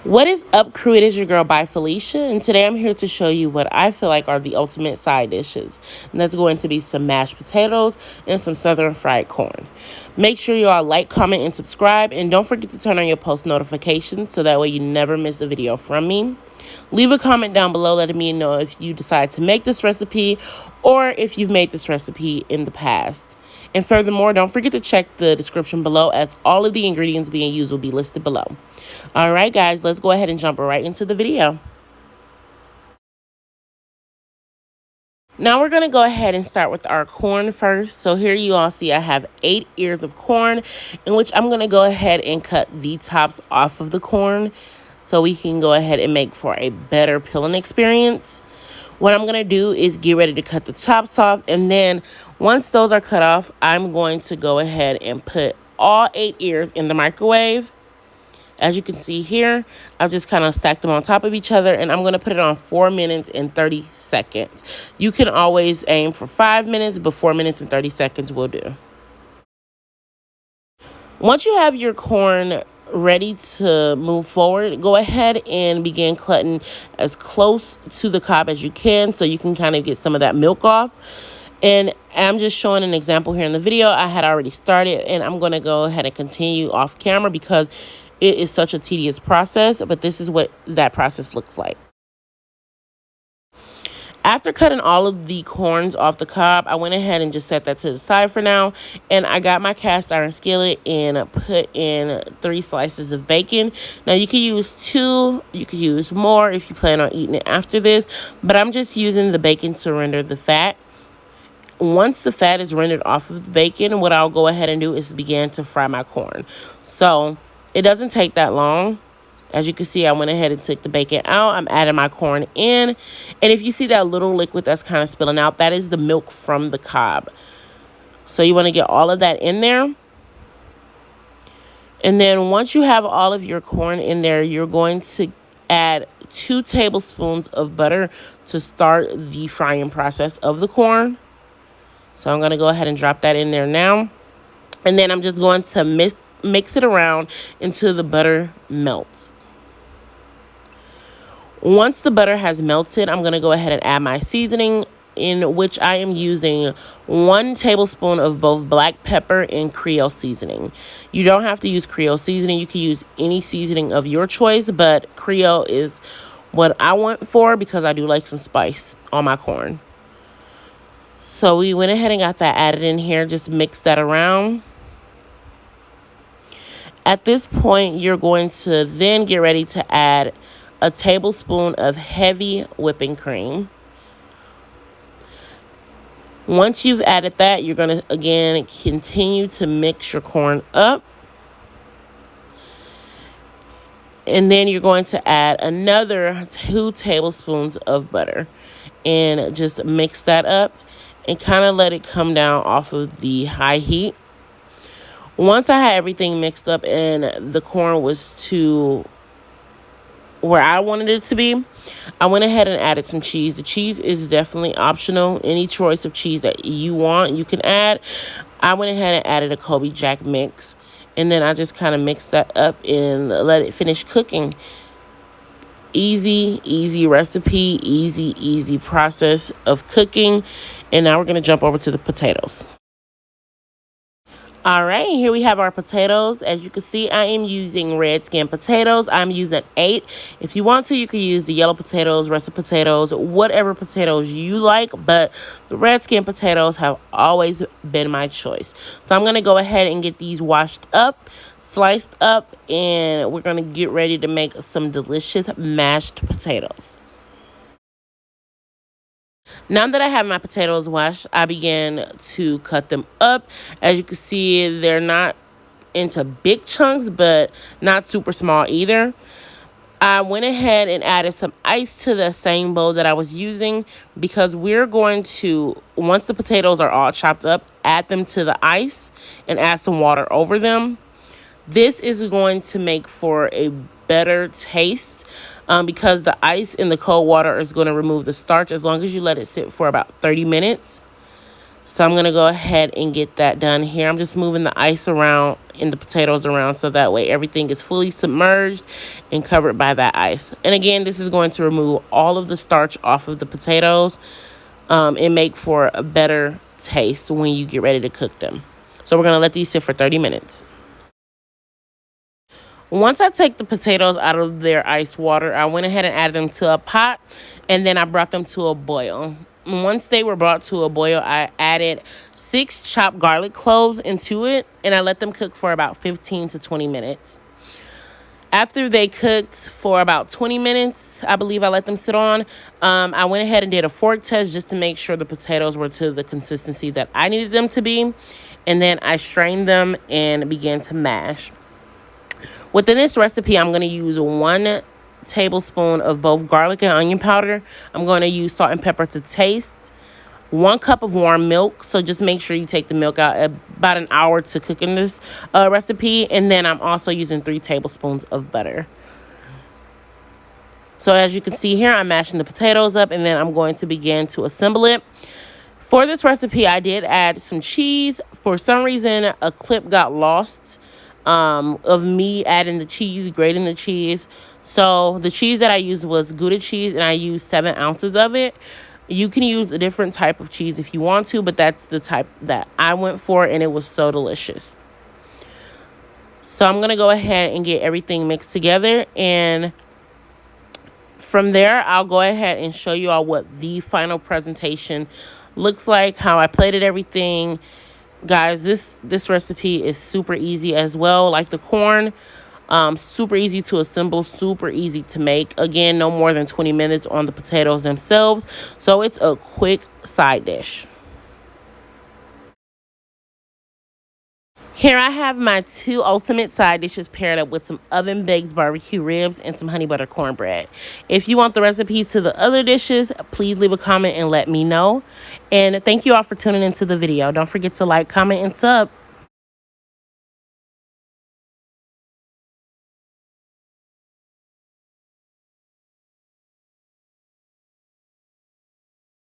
What is up, crew? It is your girl by Felicia, and today I'm here to show you what I feel like are the ultimate side dishes, and that's going to be some mashed potatoes and some southern fried corn. Make sure you all like, comment, and subscribe, and don't forget to turn on your post notifications so that way you never miss a video from me. Leave a comment down below letting me know if you decide to make this recipe or if you've made this recipe in the past. And furthermore, don't forget to check the description below as all of the ingredients being used will be listed below. All right, guys, let's go ahead and jump right into the video. Now we're going to go ahead and start with our corn first. So here you all see I have 8 ears of corn, in which I'm going to go ahead and cut the tops off of the corn so we can go ahead and make for a better peeling experience. What I'm going to do is get ready to cut the tops off, and then once those are cut off, I'm going to go ahead and put all 8 ears in the microwave. As you can see here, I've just kind of stacked them on top of each other, and I'm going to put it on 4 minutes and 30 seconds. You can always aim for 5 minutes, but 4 minutes and 30 seconds will do. Once you have your corn ready to move forward, go ahead and begin cutting as close to the cob as you can so you can kind of get some of that milk off. And I'm just showing an example here in the video. I had already started, and I'm going to go ahead and continue off camera because it is such a tedious process, but this is what that process looks like. After cutting all of the corns off the cob, I went ahead and just set that to the side for now. And I got my cast iron skillet and put in 3 slices of bacon. Now you can use 2, you could use more if you plan on eating it after this, but I'm just using the bacon to render the fat. Once the fat is rendered off of the bacon, what I'll go ahead and do is begin to fry my corn. So it doesn't take that long. As you can see, I went ahead and took the bacon out. I'm adding my corn in. And if you see that little liquid that's kind of spilling out, that is the milk from the cob. So you want to get all of that in there. And then once you have all of your corn in there, you're going to add 2 tablespoons of butter to start the frying process of the corn. So I'm going to go ahead and drop that in there now. And then I'm just going to mix it around until the butter melts. Once the butter has melted, I'm going to go ahead and add my seasoning, in which I am using 1 tablespoon of both black pepper and Creole Seasoning. You don't have to use Creole Seasoning. You can use any seasoning of your choice, but Creole is what I went for because I do like some spice on my corn. So we went ahead and got that added in here. Just mix that around. At this point, you're going to then get ready to add a tablespoon of heavy whipping cream. Once you've added that, you're going to, again, continue to mix your corn up. And then you're going to add another 2 tablespoons of butter and just mix that up and kind of let it come down off of the high heat. Once I had everything mixed up and the corn was to where I wanted it to be, I went ahead and added some cheese. The cheese is definitely optional. Any choice of cheese that you want, you can add. I went ahead and added a Kobe Jack mix. And then I just kind of mixed that up and let it finish cooking. Easy recipe, easy process of cooking. And now we're going to jump over to the potatoes. All right, here we have our potatoes. As you can see, I am using red skin potatoes. I'm using 8. If you want to, you can use the yellow potatoes, russet potatoes, whatever potatoes you like. But the red skin potatoes have always been my choice. So I'm going to go ahead and get these washed up, sliced up, and we're going to get ready to make some delicious mashed potatoes. Now that I have my potatoes washed, I began to cut them up. As you can see, they're not into big chunks, but not super small either. I went ahead and added some ice to the same bowl that I was using because we're going to, once the potatoes are all chopped up, add them to the ice and add some water over them. This is going to make for a better taste. Because the ice in the cold water is going to remove the starch as long as you let it sit for about 30 minutes. So I'm going to go ahead and get that done here. I'm just moving the ice around and the potatoes around so that way everything is fully submerged and covered by that ice. And again, this is going to remove all of the starch off of the potatoes and make for a better taste when you get ready to cook them. So we're going to let these sit for 30 minutes. Once I take the potatoes out of their ice water, I went ahead and added them to a pot, and then I brought them to a boil. Once they were brought to a boil, I added 6 chopped garlic cloves into it, and I let them cook for about 15 to 20 minutes. After they cooked for about 20 minutes, I believe I let them sit on, I went ahead and did a fork test just to make sure the potatoes were to the consistency that I needed them to be. And then I strained them and began to mash. Within this recipe, I'm going to use 1 tablespoon of both garlic and onion powder. I'm going to use salt and pepper to taste. 1 cup of warm milk. So just make sure you take the milk out about an hour to cook in this recipe. And then I'm also using 3 tablespoons of butter. So as you can see here, I'm mashing the potatoes up, and then I'm going to begin to assemble it. For this recipe, I did add some cheese. For some reason, a clip got lost of me adding the cheese, grating the cheese. So the cheese that I used was Gouda cheese, and I used 7 ounces of it. You can use a different type of cheese if you want to, but that's the type that I went for, and it was so delicious. So I'm going to go ahead and get everything mixed together, and from there, I'll go ahead and show you all what the final presentation looks like, how I plated everything. Guys, this recipe is super easy as well, like the corn. Super easy to assemble, super easy to make. Again, no more than 20 minutes on the potatoes themselves. So it's a quick side dish. Here I have my 2 ultimate side dishes paired up with some oven-baked barbecue ribs and some honey butter cornbread. If you want the recipes to the other dishes, please leave a comment and let me know. And thank you all for tuning into the video. Don't forget to like, comment, and sub.